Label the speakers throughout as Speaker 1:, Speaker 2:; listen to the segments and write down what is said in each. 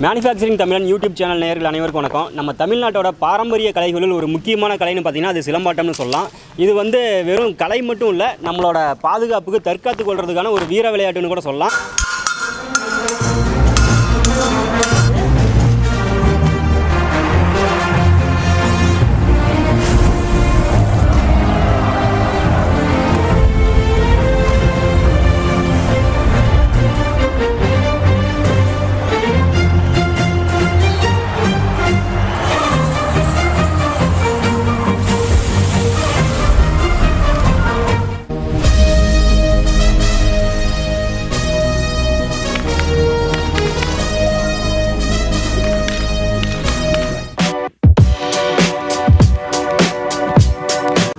Speaker 1: Manufacturing தமிழன் YouTube channel நேயர்கள் அனைவருக்கும் வணக்கம். நம்ம தமிழ்நாட்டோட பாரம்பரிய கலைகளில் ஒரு முக்கியமான கலைன்னு பார்த்தீங்கன்னா அது சிலம்பாட்டம்னு சொல்லலாம். இது வெறும் கலை மட்டும் இல்லை, நம்மளோட பாதுகாப்புக்கு தற்காத்து கொள்றதுக்கான ஒரு வீர விளையாட்டுன்னு கூட சொல்லலாம்.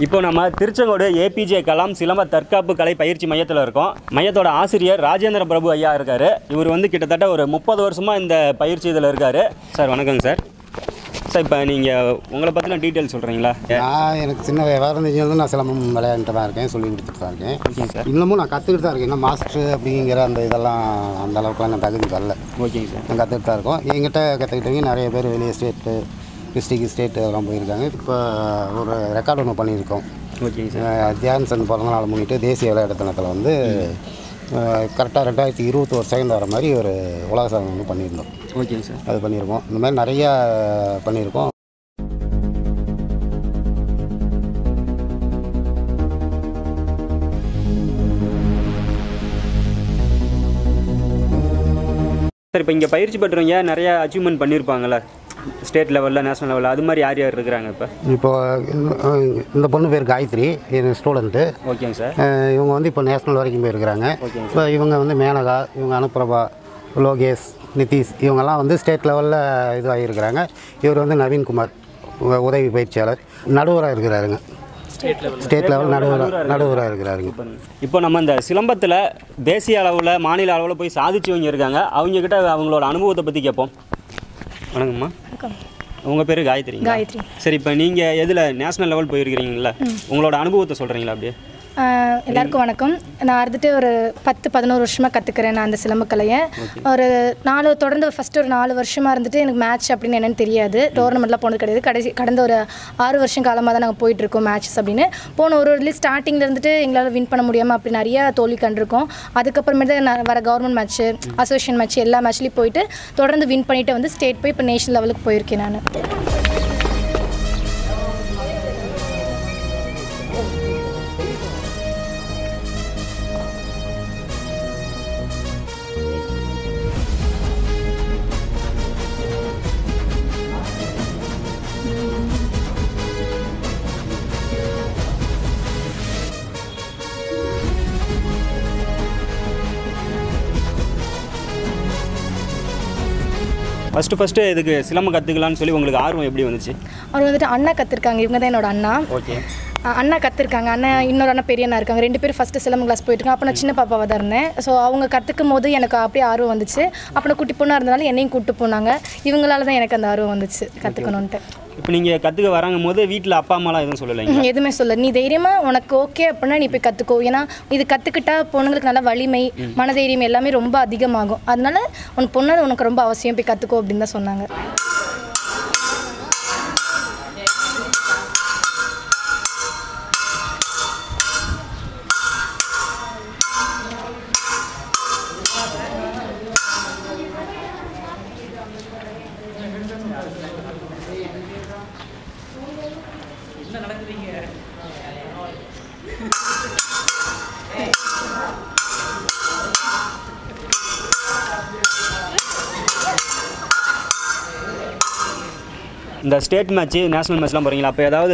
Speaker 1: இப்போ நம்ம திருச்செங்கோடு ஏபிஜே கலாம் சிலம்ப தற்காப்பு கலை பயிற்சி மையத்தில் இருக்கோம். மையத்தோட ஆசிரியர் ராஜேந்திர பிரபு ஐயா இருக்கார். இவர் கிட்டத்தட்ட ஒரு 30 வருஷமாக இந்த பயிற்சி இதில் இருக்கார். சார் வணக்கங்க சார். சார் இப்போ நீங்கள் உங்களை பற்றின டீட்டெயில் சொல்கிறீங்களா?
Speaker 2: எனக்கு சின்ன விவரம் தெரிஞ்சது நான் சிலம்பம் விளையாண்டுட்டு தான் இருக்கேன், சொல்லி கொடுத்துட்டு தான் இருக்கேன்.
Speaker 1: ஓகேங்க சார்.
Speaker 2: இன்னமும் நான் கற்றுக்கிட்டு தான் இருக்கேன். இன்னும் மாஸ்டர் அப்படிங்கிற அந்த இதெல்லாம் அந்த அளவுக்குலாம் நான் தகுதி வரல.
Speaker 1: ஓகேங்க சார்.
Speaker 2: நான் கற்றுக்கிட்டு தான் இருக்கோம். எங்கிட்ட கற்றுக்கிட்டவங்க நிறைய பேர் வெளியே ஸ்டேட்டு டிஸ்ட்ரிக்ட் ஸ்டேட்டு அதெல்லாம் போயிருக்காங்க. இப்போ ஒரு ரெக்கார்டு ஒன்று பண்ணியிருக்கோம்.
Speaker 1: ஓகேங்க சார்.
Speaker 2: தியான்சந்த் பிறந்த நாள் முன்னிட்டு தேசிய விளையாட்டு தினத்தில் கரெக்டாக 2021 செகண்ட் வர மாதிரி ஒரு உலக சாதனை ஒன்று பண்ணியிருந்தோம்.
Speaker 1: ஓகேங்க சார்.
Speaker 2: அது பண்ணியிருக்கோம். இந்த மாதிரி நிறையா பண்ணியிருக்கோம்.
Speaker 1: சார் இப்போ இங்கே பயிற்சி பெற்றவங்க நிறையா அச்சீவ்மெண்ட் பண்ணியிருப்பாங்கள்ல, ஸ்டேட் லெவலில் நேஷனல் லெவலில், அது மாதிரி யார் யார் இருக்கிறாங்க?
Speaker 2: இப்போ இந்த பொண்ணு பேர் காயத்ரி, என் ஸ்டூடெண்ட்டு.
Speaker 1: ஓகேங்க சார்.
Speaker 2: இவங்க இப்போ நேஷனல் வரைக்கும் போயிருக்கிறாங்க. இப்போ இவங்க மேனகா, இவங்க அனுப்பிரபா, லோகேஷ், நிதிஷ், இவங்கெல்லாம் ஸ்டேட் லெவலில் இதுவாகிருக்கிறாங்க. இவர் நவீன்குமார் உதவி பயிற்சியாளர், நடுவராக இருக்கிறாருங்க. ஸ்டேட் லெவல் நடுவராக இருக்கிறாருங்க.
Speaker 1: இப்போ நம்ம இந்த சிலம்பத்தில் தேசிய அளவில் மாநில அளவில் போய் சாதிச்சவங்க இருக்காங்க. அவங்கக்கிட்ட அவங்களோட அனுபவத்தை பற்றி கேட்போம். வணக்கம்மா. உங்கள் பேர் காயத்ரி?
Speaker 3: காயத்ரி.
Speaker 1: சரி, இப்போ நீங்கள் எதில் நேஷனல் லெவல் போயிருக்கிறீங்களா? உங்களோட அனுபவத்தை சொல்கிறீங்களா? அப்படியே
Speaker 3: எல்லாருக்கும் வணக்கம். நான் ஒரு 10-11 வருஷமாக கற்றுக்கிறேன் நான் அந்த சிலம்பக்கலையை. ஒரு தொடர்ந்து ஃபஸ்ட்டு ஒரு 4 வருஷமாக எனக்கு மேட்ச் அப்படின்னு என்னென்னு தெரியாது. டோர்னமெண்ட்லாம் போனது கிடையாது. கடந்த ஒரு 6 வருஷம் காலமாக தான் நாங்கள் போயிட்டுருக்கோம் மேட்சஸ் அப்படின்னு. போன ஒரு ஸ்டார்டிங்கில் எங்களால் வின் பண்ண முடியாமல் அப்படி நிறையா தோல்வி கண்டிருக்கோம். அதுக்கப்புறமேட்டு நான் வர கவர்மெண்ட் மேட்ச்சு, அசோசியேஷன் மேட்ச் எல்லா மேட்ச்லேயும் போயிட்டு தொடர்ந்து வின் பண்ணிவிட்டு ஸ்டேட் போய் இப்போ நேஷனல் லெவலுக்கு போயிருக்கேன் நான்.
Speaker 1: ஃபஸ்ட்டு இதுக்கு சிலம்பம் கற்றுக்கலான்னு சொல்லி உங்களுக்கு ஆர்வம் எப்படி வந்துச்சு?
Speaker 3: அவர் அண்ணா கற்றுருக்காங்க. இவங்க தான் என்னோட அண்ணா.
Speaker 1: ஓகே.
Speaker 3: அண்ணா கற்றுருக்காங்க. அண்ணன் இன்னொரு அண்ணா பெரிய அண்ணா இருக்காங்க. 2 பேரும் ஃபஸ்ட்டு சிலம்பம் கிளாஸ் போயிட்டுருக்காங்க. அப்போ நான் சின்ன பாப்பாவாக தான் இருந்தேன். ஸோ அவங்க கற்றுக்கும் போது எனக்கு அப்படியே ஆர்வம் வந்துச்சு. அப்போ நான் குட்டி பொண்ணாக இருந்தனால என்னையும் கூப்பிட்டு போனாங்க. இவங்களால தான் எனக்கு அந்த ஆர்வம் வந்துச்சு கற்றுக்கணுன்ட்டு.
Speaker 1: இப்போ நீங்கள் கற்றுக்க வராங்கும் போது வீட்டில் அப்பா அம்மாலாம் எதுவும் சொல்லலைங்க?
Speaker 3: எதுவுமே சொல்ல, நீ தைரியமாக உனக்கு ஓகே அப்படின்னா நீ போய் கற்றுக்கோ. ஏன்னா இது கற்றுக்கிட்டா பொண்ணுங்களுக்கு நல்லா வலிமை, மனதைரியம் எல்லாமே ரொம்ப அதிகமாகும். அதனால உன் பொண்ணு உனக்கு ரொம்ப அவசியம், போய் கற்றுக்கோ அப்படின்னு தான் சொன்னாங்க.
Speaker 1: இந்த ஸ்டேட் மேட்ச்சு, நேஷனல் மேட்ச்லாம் போகிறீங்களா? அப்போ ஏதாவது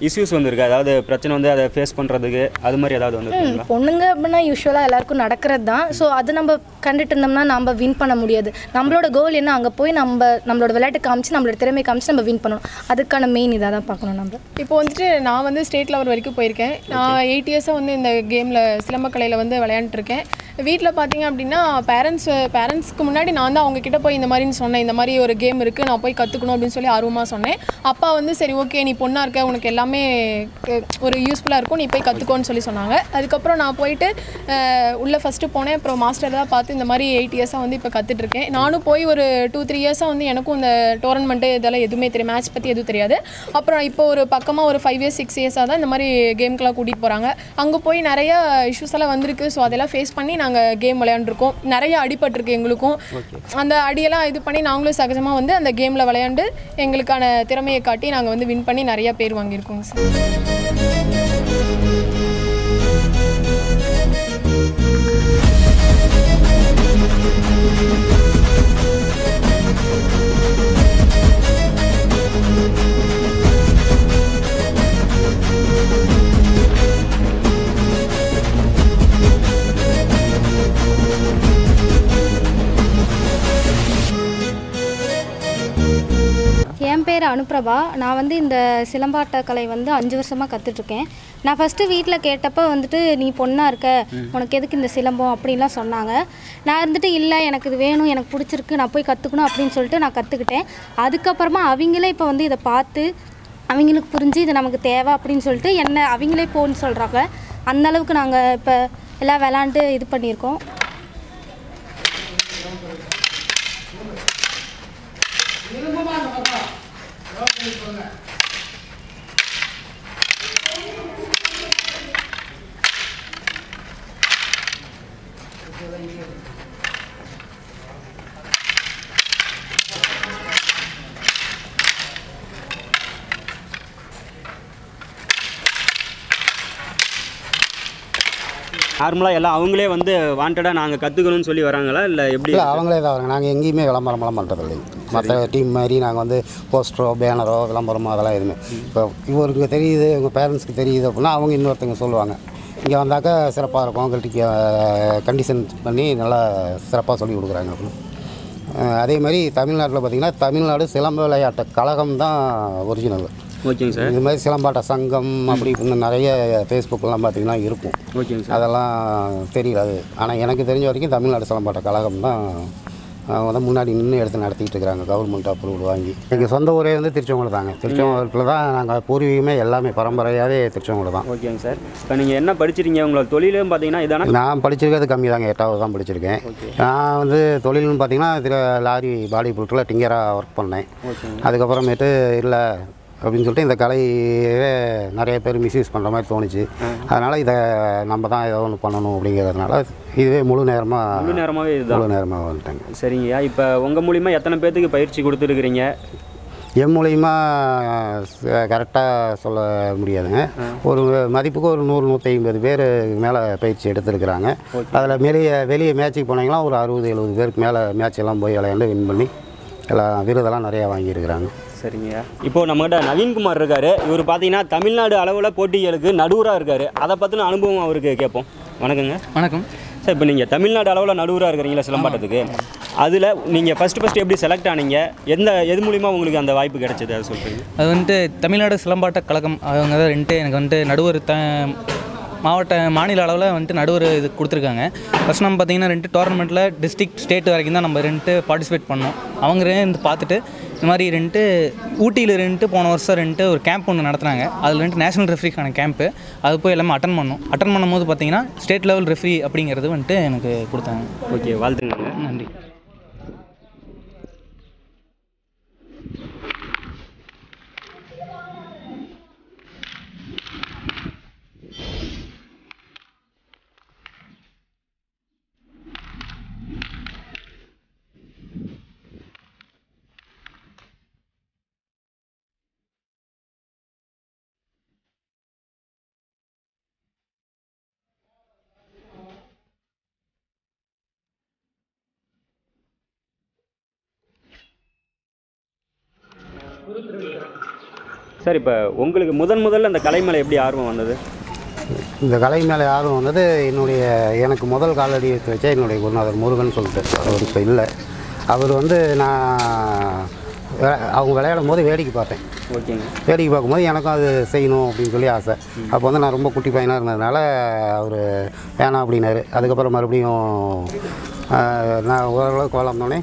Speaker 1: இஷ்யூஸ் வந்துருக்கு, அதாவது பிரச்சனை அதை ஃபேஸ் பண்ணுறதுக்கு அது மாதிரி ஏதாவது வந்துருக்குங்களா?
Speaker 3: பொண்ணுங்க அப்படின்னா யூஸ்வலாக எல்லாருக்கும் நடக்கிறது தான். ஸோ அது நம்ம கண்டுட்டு இருந்தோம்னா நம்ம வின் பண்ண முடியாது. நம்மளோட கோல் என்ன, அங்கே போய் நம்மளோட விளையாட்டு காமிச்சு நம்மளோட திறமை காமிச்சு நம்ம வின் பண்ணணும். அதுக்கான மெயின் இதாக தான் பார்க்கணும் நம்ம.
Speaker 4: இப்போ நான் ஸ்டேட் லெவல் வரைக்கும் போயிருக்கேன். நான் 8 இயர்ஸாக இந்த கேமில் சிலம்பக்கலையில் விளையாண்டுருக்கேன். வீட்டில் பார்த்தீங்க அப்படின்னா பேரண்ட்ஸ்க்கு முன்னாடி நான் தான் அவங்கக்கிட்ட போய் இந்த மாதிரின்னு சொன்னேன், இந்த மாதிரி ஒரு கேம் இருக்குது, நான் போய் கற்றுக்கணும் அப்படின்னு சொல்லி ஆர்வமாக சொன்னேன். அப்பா வந்து சரி ஓகே நீ பொண்ணாக இருக்க, உனக்கு எல்லாமே ஒரு யூஸ்ஃபுல்லாக இருக்கும், நீ போய் கற்றுக்கோன்னு சொல்லி சொன்னாங்க. அதுக்கப்புறம் நான் போயிட்டு உள்ளே ஃபஸ்ட்டு போனேன். அப்புறம் மாஸ்டர் தான் பார்த்து இந்த மாதிரி 8 இயர்ஸாக வந்து இப்போ கற்றுட்ருக்கேன். நானும் போய் ஒரு 2-3 இயர்ஸாக வந்து எனக்கும் இந்த டோர்னமெண்ட்டு இதெல்லாம் எதுவுமே தெரியும், மேட்ச் பற்றி எதுவும் தெரியாது. அப்புறம் இப்போ ஒரு பக்கமாக ஒரு 5 இயர்ஸ் 6 இயர்ஸாக தான் இந்த மாதிரி கேம்க்கெலாம் கூட்டிகிட்டு போகிறாங்க. அங்கே போய் நிறைய இஷ்யூஸ் எல்லாம் வந்திருக்கு. ஸோ அதெல்லாம் ஃபேஸ் பண்ணி நாங்கள் கேம் விளையாண்டுருக்கோம். நிறைய அடிபட்டிருக்கு எங்களுக்கும். அந்த அடியெல்லாம் இது பண்ணி நாங்களும் சகஜமாக வந்து அந்த கேமில் விளையாண்டு எங்களுக்கான திறமையை காட்டி நாங்கள் வந்து வின் பண்ணி நிறையா பேர் வாங்கியிருக்கோங்க சார்.
Speaker 5: என் பேர் அனுப்ரபா. நான் வந்து இந்த சிலம்பாட்ட கலை வந்து 5 வருஷமாக கற்றுட்ருக்கேன். நான் ஃபஸ்ட்டு வீட்டில் கேட்டப்போ வந்துட்டு நீ பொண்ணாக இருக்க, உனக்கு எதுக்கு இந்த சிலம்பம் அப்படின்லாம் சொன்னாங்க. நான் இருந்துட்டு இல்லை எனக்கு இது வேணும், எனக்கு பிடிச்சிருக்கு, நான் போய் கற்றுக்கணும் அப்படின்னு சொல்லிட்டு நான் கற்றுக்கிட்டேன். அதுக்கப்புறமா அவங்களே இப்போ வந்து இதை பார்த்து அவங்களுக்கு புரிஞ்சு இது நமக்கு தேவை அப்படின்னு சொல்லிட்டு என்ன அவங்களே போன்னு சொல்கிறாங்க. அந்தளவுக்கு நாங்கள் இப்போ எல்லாம் விளாண்டு இது பண்ணியிருக்கோம்.
Speaker 1: நார்மலாக எல்லாம் அவங்களே வந்து வாண்டடாக நாங்கள் கற்றுக்கணும்னு சொல்லி வராங்களா இல்லை எப்படி?
Speaker 2: இல்லை அவங்களே தான் வராங்க. நாங்கள் எங்கேயுமே விளம்பரமெல்லாம் பண்ணுறது இல்லைங்க. மற்ற டீம் மாதிரி நாங்கள் வந்து போஸ்டரோ பேனரோ விளம்பரமோ அதெல்லாம் எதுவுமே. இப்போ இவருக்கு தெரியுது, உங்கள் பேரண்ட்ஸ்க்கு தெரியுது அப்படின்னா அவங்க இன்னொருத்தங்க சொல்லுவாங்க, இங்கே வந்தாக்கா சிறப்பாக இருக்கும், உங்கள்கிட்ட கண்டிஷன் பண்ணி நல்லா சிறப்பாக சொல்லி கொடுக்குறாங்க அப்படின்னு. அதே மாதிரி தமிழ்நாட்டில் பார்த்திங்கன்னா தமிழ்நாடு சிலம்ப விளையாட்டு கழகம் தான் ஒரிஜினல்.
Speaker 1: ஓகேங்க சார்.
Speaker 2: இது மாதிரி சிலம்பாட்ட சங்கம் அப்படி இன்னும் நிறைய ஃபேஸ்புக்கெலாம் பார்த்திங்கன்னா இருக்கும்.
Speaker 1: ஓகேங்க சார்.
Speaker 2: அதெல்லாம் தெரியல அது. ஆனால் எனக்கு தெரிஞ்ச வரைக்கும் தமிழ்நாடு சிலம்பாட்ட கழகம் தான் வந்து முன்னாடி நின்று எடுத்து நடத்திட்டு இருக்கிறாங்க, கவர்மெண்ட் அப்ரூவல் வாங்கி. எங்கள் சொந்த ஊரே வந்து திருச்செங்கோடு தாங்க. திருச்செங்கோட்டில் தான் நாங்கள் பூர்வீகமே எல்லாமே பரம்பரையாகவே திருச்செங்கோடு தான்.
Speaker 1: ஓகேங்க சார். இப்போ நீங்கள் என்ன படிச்சிருக்கீங்க? உங்களோட தொழிலும் பார்த்தீங்கன்னா இதான?
Speaker 2: நான் படிச்சிருக்கிறது கம்மி தாங்க, 8வது தான் படிச்சிருக்கேன். நான் வந்து தொழில்னு பார்த்தீங்கன்னா லாரி பாடி பில்டரில் டிங்கராக ஒர்க் பண்ணேன். அதுக்கப்புறமேட்டு இல்லை அப்படின்னு சொல்லிட்டு இந்த கலையே நிறைய பேர் மிஸ்யூஸ் பண்ணுற மாதிரி தோணுச்சு. அதனால் இதை நம்ம தான் ஏதோ ஒன்று பண்ணணும் அப்படிங்கிறதுனால இதுவே முழு நேரமாகவே வந்துட்டாங்க.
Speaker 1: சரிங்கய்யா. இப்போ உங்கள் மூலிமா எத்தனை பேர்த்துக்கு பயிற்சி கொடுத்துருக்குறீங்க?
Speaker 2: என் மூலிமா கரெக்டாக சொல்ல முடியாதுங்க. ஒரு மதிப்புக்கு ஒரு 100-150 பேர் மேலே பயிற்சி எடுத்துருக்குறாங்க. அதில் வெளியே மேட்சுக்கு போனீங்கன்னா ஒரு 60-70 பேருக்கு மேலே மேட்ச் எல்லாம் போய் விளையாண்டு வின் பண்ணி எல்லாம் விருதெல்லாம் நிறையா வாங்கியிருக்கிறாங்க.
Speaker 1: சரிங்க. இப்போது நம்மகிட்ட நவீன்குமார் இருக்கார். இவர் பார்த்தீங்கன்னா தமிழ்நாடு அளவில் போட்டிகளுக்கு நடுவராக இருக்கார். அதை பற்றின அனுபவம் அவருக்கு கேட்போம். வணக்கங்க.
Speaker 6: வணக்கம்
Speaker 1: சார். இப்போ நீங்கள் தமிழ்நாடு அளவில் நடுவராக இருக்கிறீங்களா சிலம்பாட்டத்துக்கு? அதில் நீங்கள் ஃபஸ்ட்டு எப்படி செலக்ட் ஆனீங்க? எது மூலிமா உங்களுக்கு அந்த வாய்ப்பு கிடைச்சது அதை சொல்கிறீங்க?
Speaker 6: அது வந்துட்டு தமிழ்நாடு சிலம்பாட்ட கழகம் அவங்க தான் எனக்கு வந்துட்டு நடுவர் மாநில அளவில் வந்துட்டு நடுவர் இது கொடுத்துருக்காங்க. ஃபஸ்ட் நம்ம பார்த்திங்கன்னா டோர்னமெண்ட்டில் டிஸ்ட்ரிக்ட் ஸ்டேட் வரைக்கும் தான் நம்ம பார்ட்டிசிபேட் பண்ணோம். அவங்க பார்த்துட்டு இந்த மாதிரி ஊட்டியில் போன வருஷம் ஒரு கேம்ப் ஒன்று நடத்துனாங்க. அதில் நேஷனல் ரெஃப்ரிக்கான கேம்ப்பு. அது போய் எல்லாமே அட்டன் பண்ணும்போது பார்த்திங்கன்னா ஸ்டேட் லெவல் ரெஃப்ரி அப்படிங்கிறது எனக்கு கொடுத்தாங்க.
Speaker 1: ஓகே, வாழ்த்துங்க.
Speaker 6: நன்றி.
Speaker 1: சார், இப்போ உங்களுக்கு முதல்ல அந்த கலை மேலே எப்படி ஆர்வம் வந்தது?
Speaker 2: இந்த கலை மேலே ஆர்வம் வந்தது எனக்கு முதல் காலடி வச்சா என்னுடைய குருநாதர் முருகன் சொல்லிட்டு அவர் இப்போ இல்லை. அவர் நான் அவங்க விளையாடும் போது வேடிக்கை பார்த்தேன்.
Speaker 1: ஓகேங்க.
Speaker 2: வேடிக்கை பார்க்கும்போது எனக்கும் அது செய்யணும் அப்படின்னு சொல்லி ஆசை. அப்போ வந்து நான் ரொம்ப குட்டி பையனாக இருந்ததுனால அவர் வேணாம் அப்படின்னாரு. அதுக்கப்புறம் மறுபடியும் நான் ஓரளவுக்கு வளர்ந்தோடனே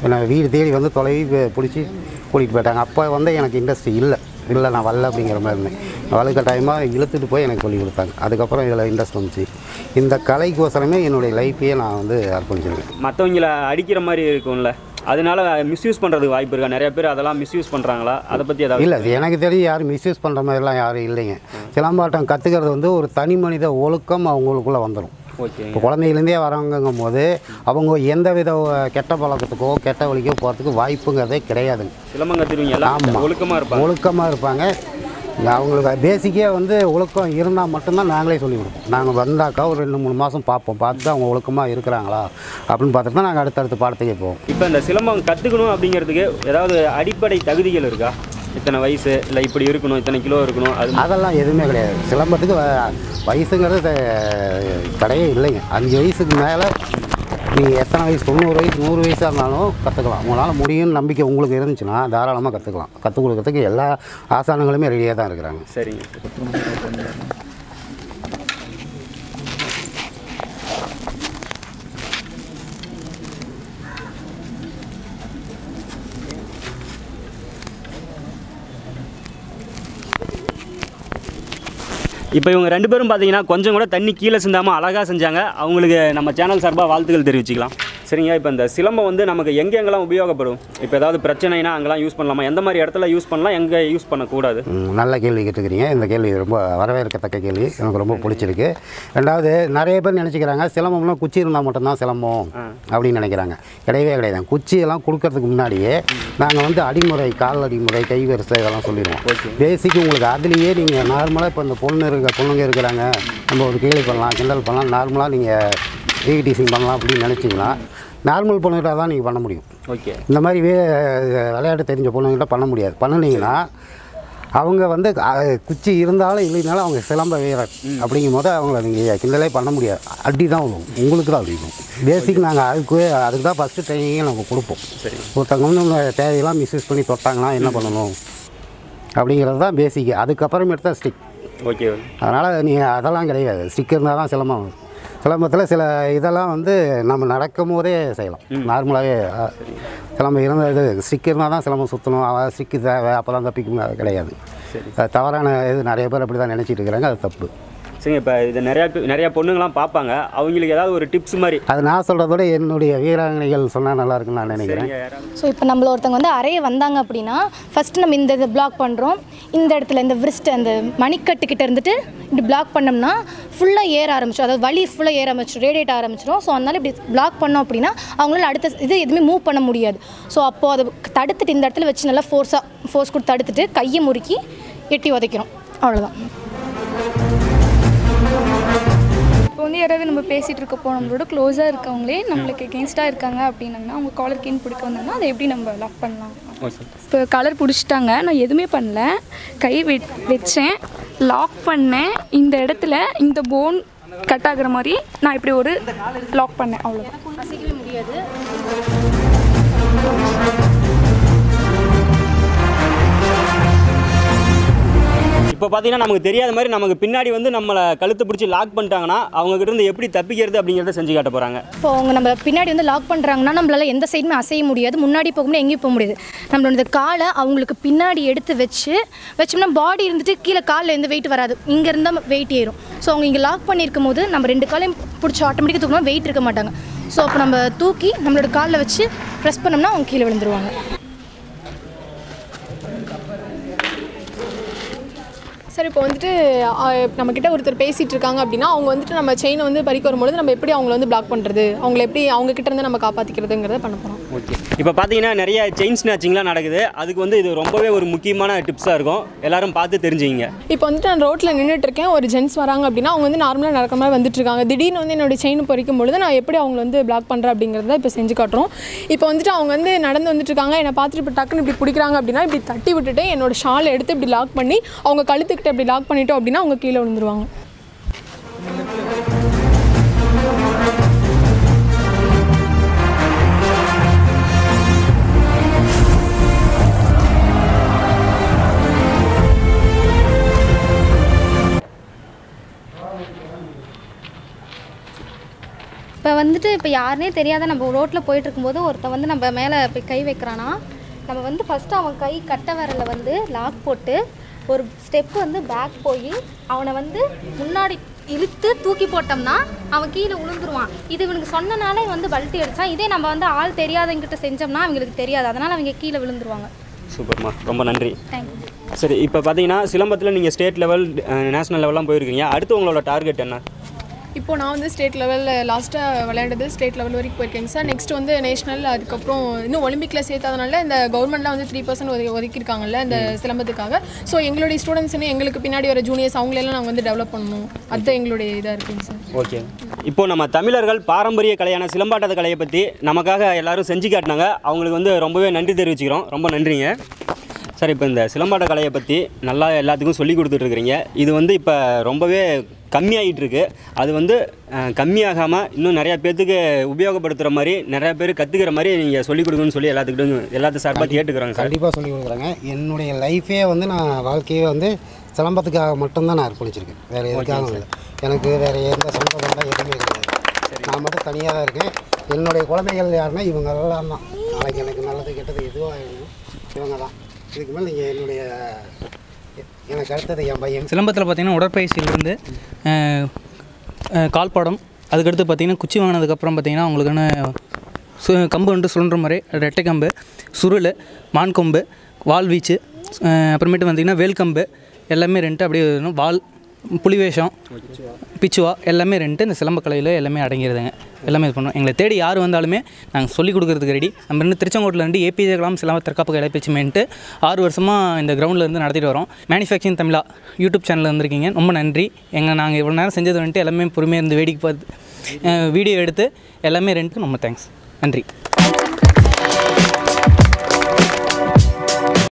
Speaker 2: என்னை வீடு தேடி வந்து தொலைவி பிடிச்சி கூட்டிகிட்டு போயிட்டாங்க. அப்போ வந்து எனக்கு இன்ட்ரெஸ்ட் இல்லை நான் வரல அப்படிங்கிற மாதிரி இருந்தேன். வலுக்கட்டாயமாக இழுத்துட்டு போய் எனக்கு சொல்லிக் கொடுத்தாங்க. அதுக்கப்புறம் இதில் இன்ட்ரெஸ்ட் வந்துச்சு. இந்த கலைக்கோசரமே என்னுடைய லைஃப்பையே நான் வந்து அர்ப்பணிச்சிருக்கேன்.
Speaker 1: மற்றவங்கள அடிக்கிற மாதிரி இருக்கும்ல, அதனால மிஸ்யூஸ் பண்ணுறதுக்கு வாய்ப்பு இருக்கா? நிறைய பேர் அதெல்லாம் மிஸ்யூஸ் பண்ணுறாங்களா? அதை பற்றி ஏதாவது?
Speaker 2: இல்லை, எனக்கு தெரிஞ்சு யாரும் மிஸ்யூஸ் பண்ணுற மாதிரிலாம் யாரும் இல்லைங்க. சிலம்பாட்டம் கற்றுக்கிறது வந்து ஒரு தனி மனித ஒழுக்கம் அவங்களுக்குள்ளே வந்துடும்.
Speaker 1: ஓகே.
Speaker 2: இப்போ குழந்தையிலேருந்தே வரவங்கும் போது அவங்க எந்த வித கெட்ட பழக்கத்துக்கோ கெட்ட வழிக்கோ போகிறதுக்கு வாய்ப்புங்கிறதே கிடையாதுங்க.
Speaker 1: சிலம்பம் கற்றுருவீங்க எல்லாம் ஒழுக்கமாக இருப்பாங்க.
Speaker 2: அவங்களுக்கு பேசிக்கே வந்து ஒழுக்கம் இருந்தால் மட்டும்தான் நாங்களே சொல்லிக் கொடுப்போம். நாங்கள் வந்தாக்கா ஒரு 2-3 மாதம் பார்த்துட்டு அவங்க ஒழுக்கமாக இருக்கிறாங்களா அப்படின்னு பார்த்துட்டு தான் நாங்கள் அடுத்தடுத்த பாடத்துக்கே போவோம்.
Speaker 1: இப்போ இந்த சிலம்பம் கற்றுக்கணும் அப்படிங்கிறதுக்கு ஏதாவது அடிப்படை தகுதிகள் இருக்கா? இத்தனை வயசு இல்லை இப்படி இருக்கணும், இத்தனை கிலோ இருக்கணும்,
Speaker 2: அதெல்லாம் எதுவுமே கிடையாது. சிலம்பத்துக்கு வயசுங்கிறது கிடையே இல்லைங்க. 5 வயசுக்கு மேலே நீங்கள் எத்தனை வயசு 90 வயசு 100 வயசாக இருந்தாலும் கற்றுக்கலாம். உங்களால் முடியும்னு நம்பிக்கை உங்களுக்கு இருந்துச்சுன்னா தாராளமாக கற்றுக்கலாம். கற்றுக் கொடுக்கறதுக்கு எல்லா ஆசானங்களுமே ரெடியாக தான் இருக்கிறாங்க.
Speaker 1: சரிங்க. இப்போ இவங்க 2 பேரும் பார்த்தீங்கன்னா கொஞ்சம் கூட தண்ணி கீழே சிந்தாமல் அழகாக செஞ்சாங்க. அவங்களுக்கு நம்ம சேனல் சார்பாக வாழ்த்துக்கள் தெரிவிச்சுக்கலாம். சரிங்க. இப்போ இந்த சிலம்பம் வந்து நமக்கு எங்கெங்கெல்லாம் உபயோகப்படும்? இப்போ ஏதாவது பிரச்சனைனா அங்கெல்லாம் யூஸ் பண்ணலாமா? எந்த மாதிரி இடத்துல யூஸ் பண்ணலாம், எங்கே யூஸ் பண்ணக்கூடாது?
Speaker 2: நல்ல கேள்வி கேட்டுக்கிறீங்க. இந்த கேள்வி ரொம்ப வரவேற்கத்தக்க கேள்வி. எனக்கு ரொம்ப பிடிச்சிருக்கு. ரெண்டாவது, நிறைய பேர் நினச்சிக்கிறாங்க சிலம்பம்லாம் குச்சி இருந்தால் மட்டும்தான் சிலம்பம் அப்படின்னு நினைக்கிறாங்க. கிடையவே கிடையாது. குச்சியெல்லாம் கொடுக்கறதுக்கு முன்னாடியே நாங்கள் வந்து அடிமுறை, கால் அடிமுறை, கை வரிசை இதெல்லாம் சொல்லிடுவோம். பேசிக்கு உங்களுக்கு அதுலேயே நீங்கள் நார்மலாக இப்போ இந்த பொண்ணுங்க இருக்கிறாங்க, நம்ம ஒரு கேள்வி பண்ணலாம், கிண்டல் பண்ணலாம், நார்மலாக நீங்கள் ரீடீசிங் பண்ணலாம் அப்படின்னு நினச்சிங்கன்னா நார்மல் பொண்ணுகிட்ட தான் நீங்கள் பண்ண முடியும்.
Speaker 1: ஓகே.
Speaker 2: இந்த மாதிரி விளையாட்டு தெரிஞ்ச பொண்ணுங்கிட்ட பண்ண முடியாது. பண்ணினீங்கன்னா அவங்க வந்து குச்சி இருந்தாலும் இல்லைனாலும் அவங்க சிலம்ப வீரர் அப்படிங்கும் போது அவங்கள நீங்கள் கிண்டலே பண்ண முடியாது. அடி தான் உங்களுக்கு தான் அடிக்கும். பேசிக் நாங்கள் அதுக்கு தான் ஃபஸ்ட்டு ட்ரைனிங்கே நம்ம கொடுப்போம். ஒருத்தவங்க வந்து தேவையெல்லாம் மிஸ்யூஸ் பண்ணி தொட்டாங்கன்னா என்ன பண்ணணும் அப்படிங்கிறது தான் பேசிக்கு. அதுக்கப்புறமேட்டு தான் ஸ்டிக்.
Speaker 1: ஓகே. அதனால்
Speaker 2: நீங்கள் அதெல்லாம் கிடையாது. ஸ்டிக் இருந்தால் தான் சிலம்பம். சிலம்பத்தில் சில இதெல்லாம் வந்து நம்ம நடக்கும் போதே செய்யலாம். நார்மலாகவே சிலம்பம் இருந்தது ஸ்டிக் இருந்தால் தான் சிலம்பம் சுற்றணும், ஸ்டிக்கு தேவை அப்போ தான் தப்பிக்கும், அது கிடையாது. தவறான இது நிறைய பேர் அப்படி தான் நினச்சிட்டு இருக்கிறாங்க. அது தப்பு.
Speaker 1: சரிங்க. இப்போ இது நிறையா பொண்ணுங்களாம் பார்ப்பாங்க. அவங்களுக்கு ஏதாவது ஒரு டிப்ஸ் மாதிரி? அது
Speaker 2: நான் சொல்கிறத விட என்னுடைய வீராங்கனைகள் சொன்னால் நல்லா இருக்குன்னு நான் நினைக்கிறேன்.
Speaker 3: ஸோ இப்போ நம்மள ஒருத்தவங்க வந்து அறைய வந்தாங்க அப்படின்னா ஃபஸ்ட்டு நம்ம இந்த இதை பிளாக் பண்ணுறோம். இந்த இடத்துல இந்த விரிஸ்ட் அந்த மணிக்கட்டுக்கிட்ட இருந்துட்டு இப்படி பிளாக் பண்ணோம்னா ஃபுல்லாக ஏற ஆரம்பிச்சிடும். அதாவது வலி ஃபுல்லாக ஏற ஆரம்பிச்சிடும், ரேடியேட் ஆரம்பிச்சிடும். ஸோ அதனால இப்படி பிளாக் பண்ணோம் அப்படின்னா அவங்களால அடுத்த இது எதுவுமே மூவ் பண்ண முடியாது. ஸோ அப்போது அதை தடுத்துட்டு இந்த இடத்துல வச்சு நல்லா ஃபோர்ஸ் கொடுத்து தடுத்துட்டு கையை முறுக்கி எட்டி உதைக்கிறோம். அவ்வளோதான்.
Speaker 7: இப்போ வந்து யாராவது நம்ம பேசிகிட்டு இருக்கப்போ நம்மளோட க்ளோஸாக இருக்கவங்களே நம்மளுக்கு எகென்ஸ்டாக இருக்காங்க அப்படின்னாங்கன்னா அவங்க காலர் கீன் பிடிக்க வந்தாங்கன்னா அதை எப்படி நம்ம லாக் பண்ணலாம்? இப்போ கலர் பிடிச்சிட்டாங்க, நான் எதுவுமே பண்ணல, கை வச்சேன், லாக் பண்ணேன், இந்த இடத்துல இந்த போன் கட் ஆகுற மாதிரி நான் இப்படி ஒரு லாக் பண்ணேன். அவ்வளோதான்.
Speaker 3: அசைக்கவே முடியாது.
Speaker 1: இப்போ பார்த்தீங்கன்னா நமக்கு தெரியாத மாதிரி நமக்கு பின்னாடி வந்து நம்மளை கழுத்து பிடிச்சி லாக் பண்ணிட்டாங்கன்னா அவங்ககிட்ட இருந்து எப்படி தப்பிக்கிறது அப்படிங்கிறத செஞ்சு காட்ட போகிறாங்க.
Speaker 3: இப்போ அவங்க நம்ம பின்னாடி வந்து லாக் பண்ணுறாங்கன்னா நம்மளால எந்த சைடுமே அசைய முடியாது, முன்னாடி போக முடியாது, எங்கேயும் போக முடியாது. நம்மளோட இந்த காலை அவங்களுக்கு பின்னாடி எடுத்து வச்சோம்னா பாடி இருந்துட்டு கீழே காலில் எந்த வெயிட் வராது, இங்கே இருந்தால் வெயிட் ஏறும். ஸோ அவங்க இங்கே லாக் பண்ணியிருக்கும் போது நம்ம 2 காலையும் பிடிச்சி ஆட்டோமேட்டிக்காக தூக்கணும், வெயிட் இருக்க மாட்டாங்க. ஸோ அப்போ நம்ம தூக்கி நம்மளோட காலில் வச்சு ப்ரெஸ் பண்ணோம்னா அவங்க கீழே விழுந்துருவாங்க.
Speaker 4: சார் இப்போ வந்துட்டு நம்மக்கிட்ட ஒருத்தர் பேசிகிட்டு இருக்காங்க அப்படின்னா அவங்க வந்துட்டு நம்ம செயினை வந்து பறிக்க வரும்பொழுது நம்ம எப்படி அவங்கள வந்து பிளாக் பண்ணுறது, அவங்கள எப்படி அவங்கக்கிட்ட இருந்து நம்ம காப்பாற்றிக்கிறதுங்கிறத பண்ண போகிறோம்.
Speaker 1: ஓகே. இப்போ பார்த்தீங்கன்னா நிறைய செயின் ஸ்நாச்சிங்லாம் நடக்குது. அதுக்கு வந்து இது ரொம்பவே ஒரு முக்கியமான டிப்ஸாக இருக்கும். எல்லாரும் பார்த்து தெரிஞ்சுக்கிங்க.
Speaker 4: இப்போ வந்துட்டு நான் ரோட்டில் நின்றுட்டு இருக்கேன், ஒரு ஜென்ஸ் வராங்க அப்படின்னா அவங்க வந்து நார்மலாக நடக்கிற மாதிரி வந்துட்டு இருக்காங்க. திடீர்னு வந்து என்னோடய செயின் பறிக்கும் பொழுது நான் எப்படி அவங்கள வந்து பிளாக் பண்ணுறேன் அப்படிங்கிறத இப்போ செஞ்சு காட்டுறோம். இப்போ வந்துட்டு அவங்க வந்து நடந்து வந்துட்டு இருக்காங்க, என்னை பார்த்துட்டு இப்போ டக்குன்னு இப்படி பிடிக்கிறாங்க அப்படின்னா இப்படி தட்டி விட்டுட்டு என்னோட ஷாலை எடுத்து இப்படி லாக் பண்ணி அவங்க கழுத்துக்கிட்ட இப்படி லாக் பண்ணிட்டோம் அப்படின்னா அவங்க கீழே விழுந்துருவாங்க.
Speaker 5: வந்துட்டு இப்போ யாருனே தெரியாத நம்ம ரோட்டில் போயிட்டு இருக்கும்போது ஒருத்தன் வந்து நம்ம மேலே போய் கை வைக்கிறான்னா நம்ம வந்து ஃபஸ்ட்டு அவன் கை கட்டை விரலில் வந்து லாக் போட்டு ஒரு ஸ்டெப் வந்து பேக் போய் அவனை வந்து முன்னாடி இழுத்து தூக்கி போட்டோம்னா அவன் கீழே விழுந்துருவான். இது இவனுக்கு சொன்னனால இவன் வந்து பல்ட்டி அடித்தான். இதே நம்ம வந்து ஆள் தெரியாதவங்கிட்ட செஞ்சோம்னா அவங்களுக்கு தெரியாது, அதனால் அவங்க கீழே விழுந்துருவாங்க.
Speaker 1: சூப்பர்மா, ரொம்ப நன்றி.
Speaker 5: தேங்க்யூ.
Speaker 1: சரி, இப்போ பார்த்தீங்கன்னா சிலம்பத்தில் நீங்கள் ஸ்டேட் லெவல் நேஷனல் லெவல்லாம் போயிருக்கீங்க. அடுத்து உங்களோட டார்கெட் என்ன?
Speaker 4: இப்போ நான் வந்து ஸ்டேட் லெவலில் லாஸ்ட்டாக விளையாண்டது ஸ்டேட் லெவல் வரைக்கும் போயிருக்கேங்க சார். நெக்ஸ்ட் வந்து நேஷனல், அதுக்கப்புறம் இன்னும் ஒலிம்பிக்கில் சேர்த்ததுனால இந்த கவர்மெண்ட்லாம் வந்து 3% ஒதுக்கியிருக்காங்கல்ல இந்த சிலம்பத்துக்காக. ஸோ எங்களுடைய ஸ்டூடெண்ட்ஸ்னு எங்களுக்கு பின்னாடி வர ஜூனியர்ஸ் அவங்களெல்லாம் நாங்கள் வந்து டெவலப் பண்ணணும். அதுதான் எங்களுடைய இதாக இருக்குங்க சார்.
Speaker 1: ஓகே, இப்போது நம்ம தமிழர்கள் பாரம்பரிய கலையான சிலம்பாட்ட கலையை பற்றி நமக்காக எல்லாரும் செஞ்சு காட்டினாங்க. அவங்களுக்கு வந்து ரொம்பவே நன்றி தெரிவிச்சுக்கிறோம். ரொம்ப நன்றிங்க சார். இப்போ இந்த சிலம்பாட்ட கலையை பற்றி நல்லா எல்லாத்துக்கும் சொல்லி கொடுத்துட்ருக்குறீங்க. இது வந்து இப்போ ரொம்பவே கம்மியாகிட்டு இருக்கு. அது வந்து கம்மியாகாமல் இன்னும் நிறையா பேர்த்துக்கு உபயோகப்படுத்துகிற மாதிரி, நிறையா பேர் கற்றுக்கிற மாதிரி நீங்கள் சொல்லிக் கொடுக்கணும்னு சொல்லி எல்லாத்து சார்பாக கேட்டுக்கிறோங்க சார்.
Speaker 2: கண்டிப்பாக சொல்லிக் கொடுக்குறாங்க. என்னுடைய லைஃபே வந்து நான் வாழ்க்கையே வந்து சிலம்பத்துக்காக மட்டும்தான் நான் அர்ப்பணிச்சிருக்கேன். வேறு எதுக்காக இல்லை. எனக்கு வேறு எந்த சொந்த பந்தம் எதுவுமே கிடையாது. நான் மட்டும் தனியாக தான் இருக்கேன். என்னுடைய குழந்தைகள் யாருன்னா இவங்க எல்லாம் தான். நாளைக்கு எனக்கு நல்லது கெட்டது எதுவாக ஆகணும் இவங்க தான். இதுக்கு மேலே நீங்கள் என்னுடைய எனக்கு அடுத்தது என் பையன்.
Speaker 6: சிலம்பத்தில் பார்த்திங்கன்னா உடற்பயிற்சியிலேருந்து கால்பாடம், அதுக்கடுத்து பார்த்திங்கன்னா குச்சி வாங்கினதுக்கப்புறம் பார்த்திங்கன்னா அவங்களுக்கான கம்பு வந்து சுழன்ற மாதிரி ரெட்டை கம்பு, சுருள், மான் கொம்பு, வால் வீச்சு, அப்புறமேட்டு பார்த்திங்கன்னா வேல்கம்பு எல்லாமே ரெண்டு, அப்படியே வால், புலிவேஷம், பிச்சுவா எல்லாமே ரெண்டு இந்த சிலம்பக்கலையில் எல்லாமே அடங்கிடுதுங்க. எல்லாமே இது பண்ணுவோம். எங்களை தேடி யார் வந்தாலுமே நாங்கள் சொல்லிக் கொடுக்குறதுக்கு ரெடி. நம்ம இருந்து திருச்செங்கோட்டில் இருந்து APJ கலாம் சிலம்ப தற்காப்பு கலை பயிற்சி மென்ட்டு 6 வருஷமாக இந்த கிரவுண்டில் இருந்து நடத்திட்டு வரோம். மேனுஃபேக்சரிங் தமிழா யூடியூப் சேனலில் வந்திருக்கீங்க, ரொம்ப நன்றி. நாங்கள் இவ்வளோ நேரம் செஞ்சது வந்துட்டு எல்லாமே பொறுமையாக இருந்து வேடிக்கை பார்த்து வீடியோ எடுத்து எல்லாமே ரெண்டு ரொம்ப தேங்க்ஸ். நன்றி.